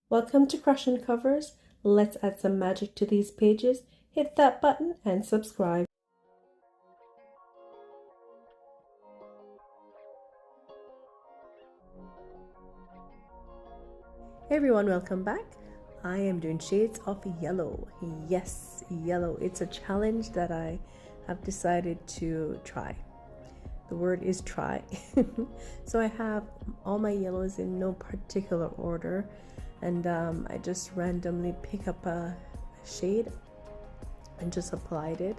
Welcome to Crush and Covers. Let's add some magic to these pages. Hit that button and subscribe. Hey everyone, welcome back. I am doing shades of yellow. Yes, yellow. It's a challenge that I have decided to try. The word is try. So I have all my yellows in no particular order, and I just randomly pick up a shade and just applied it,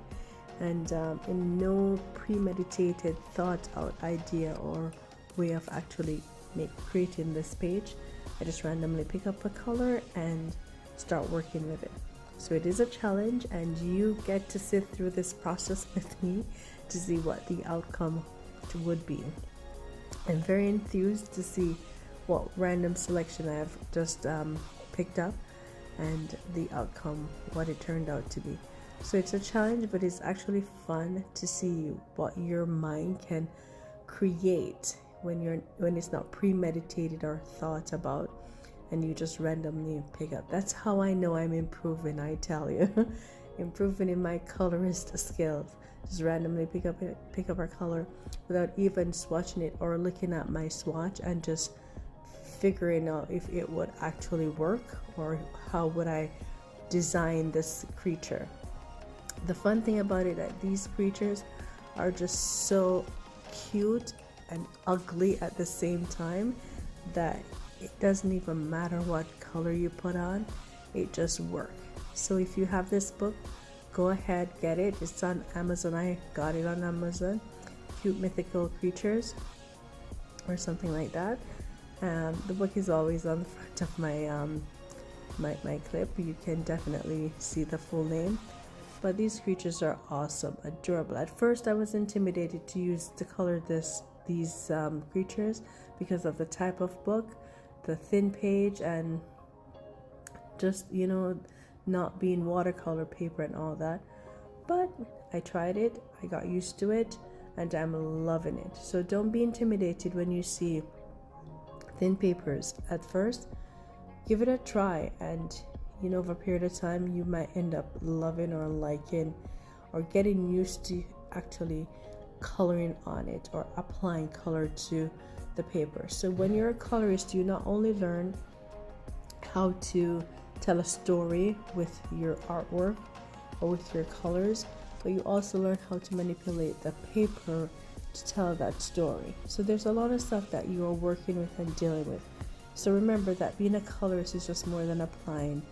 and in no premeditated thought out idea or way of actually creating this page. I just randomly pick up a color and start working with it. So it is a challenge, and you get to sit through this process with me to see what the outcome would be. I'm very enthused to see what random selection I have just picked up and the outcome, what it turned out to be. So it's a challenge, but it's actually fun to see what your mind can create when it's not premeditated or thought about, and you just randomly pick up. That's how I know I'm improving, I tell you. Improving in my colorist skills. Just randomly pick up a color without even swatching it or looking at my swatch, and just figuring out if it would actually work or how would I design this creature. The fun thing about it that these creatures are just so cute and ugly at the same time that it doesn't even matter what color you put on, it just works. So if you have this book, go ahead, get it. It's on Amazon. I got it on Amazon. Cute Mythical Creatures or something like that. The book is always on the front of my clip. You can definitely see the full name. But these creatures are awesome, adorable. At first I was intimidated to color these creatures because of the type of book, the thin page, and just not being watercolor paper and all that. But I tried it, I got used to it, and I'm loving it. So don't be intimidated when you see thin papers at first. Give it a try, and over a period of time you might end up loving or liking or getting used to actually coloring on it or applying color to the paper. So when you're a colorist, you not only learn how to tell a story with your artwork or with your colors, but you also learn how to manipulate the paper to tell that story. So there's a lot of stuff that you are working with and dealing with. So remember that being a colorist is just more than applying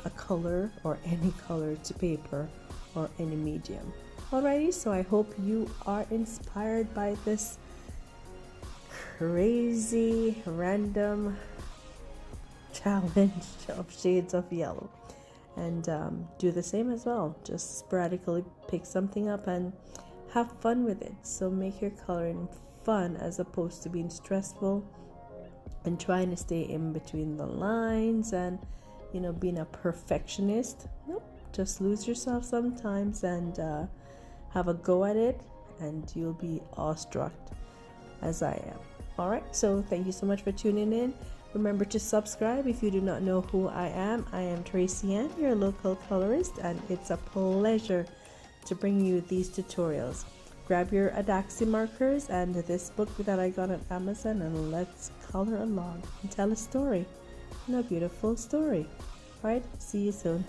a color or any color to paper or any medium. Alrighty, so I hope you are inspired by this crazy random challenge of shades of yellow, and do the same as well. Just sporadically pick something up and have fun with it. So make your coloring fun as opposed to being stressful and trying to stay in between the lines and being a perfectionist. Nope, just lose yourself sometimes and have a go at it, and you'll be awestruck as I am. Alright, so thank you so much for tuning in. Remember to subscribe if you do not know who I am. I am Tracy Ann, your local colorist, and it's a pleasure to bring you these tutorials. Grab your ADAXI markers and this book that I got on Amazon, and let's color along and tell a story. And a beautiful story. Alright, see you soon.